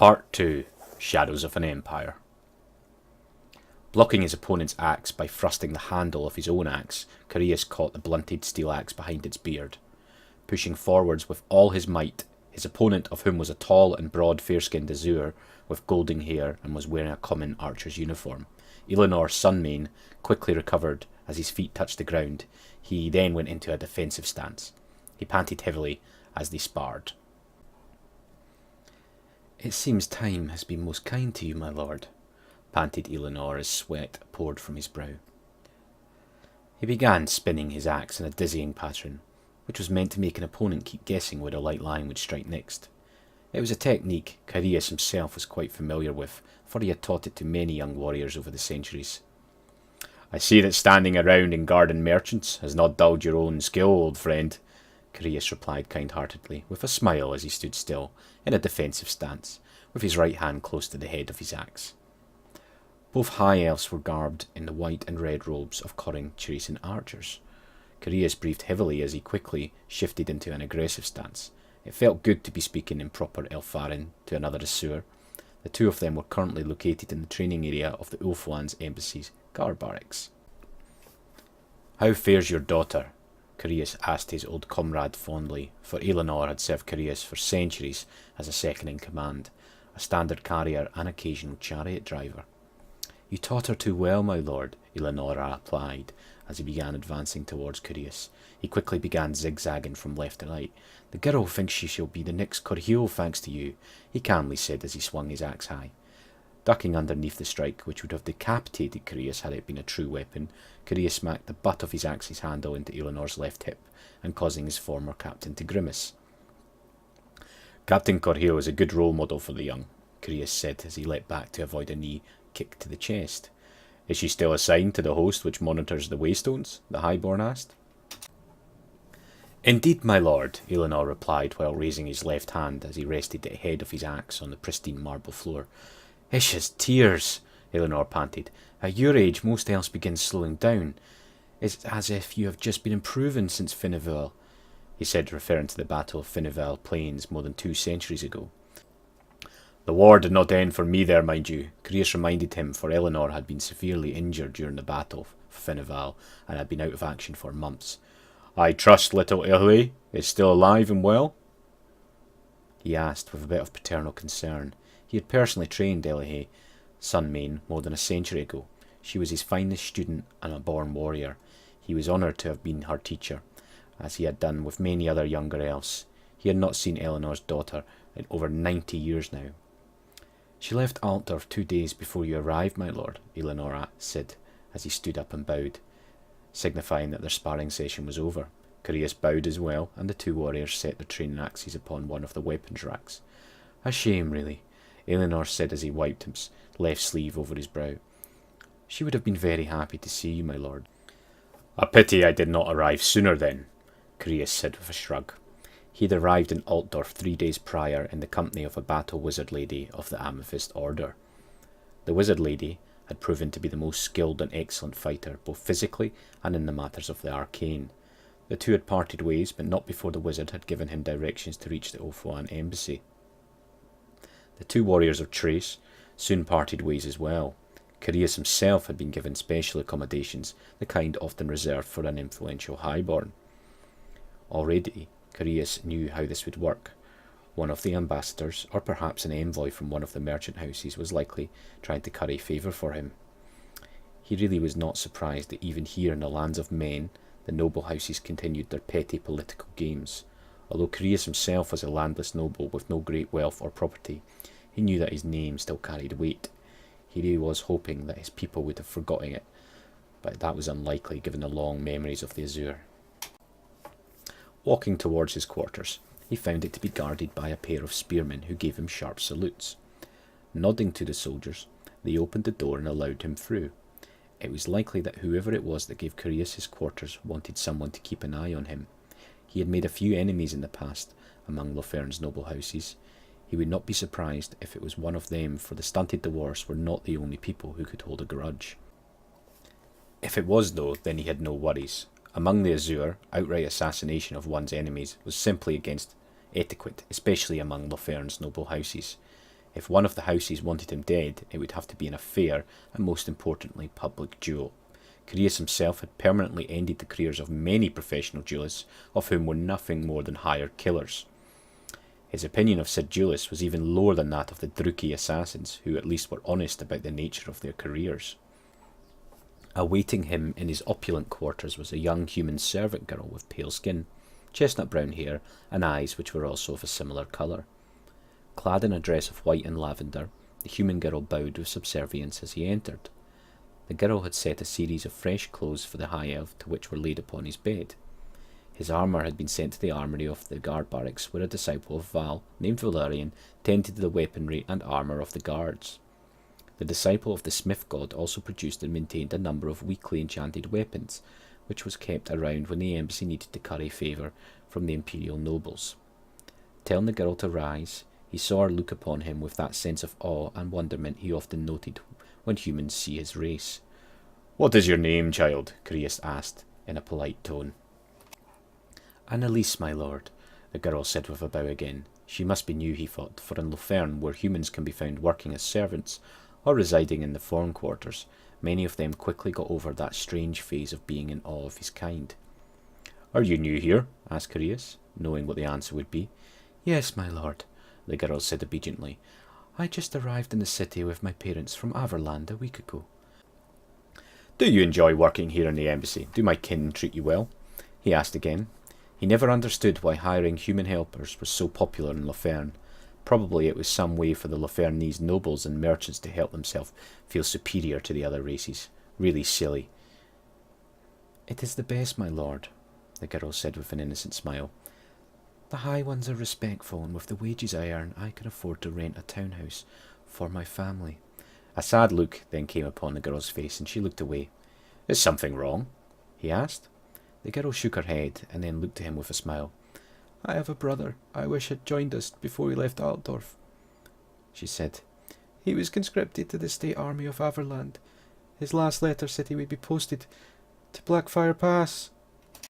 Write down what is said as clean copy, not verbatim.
Part 2. Shadows of an Empire. Blocking his opponent's axe by thrusting the handle of his own axe, Koreas caught the blunted steel axe behind its beard. Pushing forwards with all his might, his opponent, of whom was a tall and broad fair-skinned Azure, with golden hair and was wearing a common archer's uniform, Eleanor Sunmane quickly recovered as his feet touched the ground. He then went into a defensive stance. He panted heavily as they sparred. "It seems time has been most kind to you, my lord," panted Eleanor as sweat poured from his brow. He began spinning his axe in a dizzying pattern, which was meant to make an opponent keep guessing where a light line would strike next. It was a technique Koreas himself was quite familiar with, for he had taught it to many young warriors over the centuries. "I see that standing around and guarding merchants has not dulled your own skill, old friend," Koreas replied kind-heartedly, with a smile as he stood still, in a defensive stance, with his right hand close to the head of his axe. Both high elves were garbed in the white and red robes of Corrin Chresan archers. Koreas breathed heavily as he quickly shifted into an aggressive stance. It felt good to be speaking in proper Elfarin to another Asur. The two of them were currently located in the training area of the Ulfuan's embassy's guard barracks. "How fares your daughter?" Koreas asked his old comrade fondly, for Eleanor had served Koreas for centuries as a second-in-command, a standard carrier and occasional chariot driver. "You taught her too well, my lord," Eleanor replied, as he began advancing towards Koreas. He quickly began zigzagging from left to right. "The girl thinks she shall be the next Corhil thanks to you," he calmly said as he swung his axe high. Ducking underneath the strike, which would have decapitated Koreas had it been a true weapon, Koreas smacked the butt of his axe's handle into Eleanor's left hip, and causing his former captain to grimace. "Captain Corhil is a good role model for the young," Koreas said as he leapt back to avoid a knee kick to the chest. "Is she still assigned to the host which monitors the Waystones?" the Highborn asked. "Indeed, my lord," Eleanor replied while raising his left hand as he rested the head of his axe on the pristine marble floor. "Ish's tears," Eleanor panted. "At your age, most else begins slowing down. It's as if you have just been improving since Finneval," he said, referring to the Battle of Finneval Plains more than 2 centuries ago. "The war did not end for me there, mind you," Koreas reminded him, for Eleanor had been severely injured during the Battle for Finneval and had been out of action for months. "I trust little Ilwe is still alive and well?" he asked with a bit of paternal concern. He had personally trained Eilhe Sunmane more than a century ago. She was his finest student and a born warrior. He was honoured to have been her teacher, as he had done with many other younger elves. He had not seen Eleanor's daughter in over 90 years now. "She left Altdorf 2 days before you arrived, my lord," Eleanor said, as he stood up and bowed, signifying that their sparring session was over. Koreas bowed as well, and the two warriors set their training axes upon one of the weapons racks. "A shame, really," Eleanor said as he wiped his left sleeve over his brow. "She would have been very happy to see you, my lord." "A pity I did not arrive sooner then," Koreas said with a shrug. He had arrived in Altdorf 3 days prior in the company of a battle wizard lady of the Amethyst Order. The wizard lady had proven to be the most skilled and excellent fighter, both physically and in the matters of the arcane. The two had parted ways, but not before the wizard had given him directions to reach the Ulfuan embassy. The two warriors of Trace soon parted ways as well. Koreas himself had been given special accommodations, the kind often reserved for an influential highborn. Already, Koreas knew how this would work. One of the ambassadors, or perhaps an envoy from one of the merchant houses, was likely trying to curry favour for him. He really was not surprised that even here in the lands of men, the noble houses continued their petty political games. Although Koreas himself was a landless noble with no great wealth or property, he knew that his name still carried weight. He really was hoping that his people would have forgotten it, but that was unlikely given the long memories of the Azure. Walking towards his quarters, he found it to be guarded by a pair of spearmen who gave him sharp salutes. Nodding to the soldiers, they opened the door and allowed him through. It was likely that whoever it was that gave Koreas his quarters wanted someone to keep an eye on him. He had made a few enemies in the past among Lofern's noble houses. He would not be surprised if it was one of them, for the stunted dwarfs were not the only people who could hold a grudge. If it was, though, then he had no worries. Among the Azure, outright assassination of one's enemies was simply against etiquette, especially among Lofern's noble houses. If one of the houses wanted him dead, it would have to be in a fair, and most importantly, public duel. Curius himself had permanently ended the careers of many professional duelists, of whom were nothing more than hired killers. His opinion of Sir Julius was even lower than that of the Druki assassins, who at least were honest about the nature of their careers. Awaiting him in his opulent quarters was a young human servant girl with pale skin, chestnut brown hair, and eyes which were also of a similar colour. Clad in a dress of white and lavender, the human girl bowed with subservience as he entered. The girl had set a series of fresh clothes for the high elf, to which were laid upon his bed. His armour had been sent to the armoury of the guard barracks, where a disciple of Val, named Valerian, tended the weaponry and armour of the guards. The disciple of the smith god also produced and maintained a number of weakly enchanted weapons, which was kept around when the embassy needed to curry favour from the imperial nobles. Telling the girl to rise, he saw her look upon him with that sense of awe and wonderment he often noted when humans see his race. "What is your name, child?" Curius asked, in a polite tone. "Annalise, my lord," the girl said with a bow again. She must be new, he thought, for in Lofern, where humans can be found working as servants, or residing in the foreign quarters, many of them quickly got over that strange phase of being in awe of his kind. "Are you new here?" asked Curius, knowing what the answer would be. "Yes, my lord," the girl said obediently. "I just arrived in the city with my parents from Averland a week ago." "Do you enjoy working here in the embassy? Do my kin treat you well?" he asked again. He never understood why hiring human helpers was so popular in Lofern. Probably it was some way for the Lofernese nobles and merchants to help themselves feel superior to the other races. Really silly. "It is the best, my lord," the girl said with an innocent smile. "The high ones are respectful, and with the wages I earn, I can afford to rent a townhouse for my family." A sad look then came upon the girl's face, and she looked away. "Is something wrong?" he asked. The girl shook her head, and then looked at him with a smile. "I have a brother I wish had joined us before we left Altdorf," she said. "He was conscripted to the state army of Averland. His last letter said he would be posted to Blackfire Pass.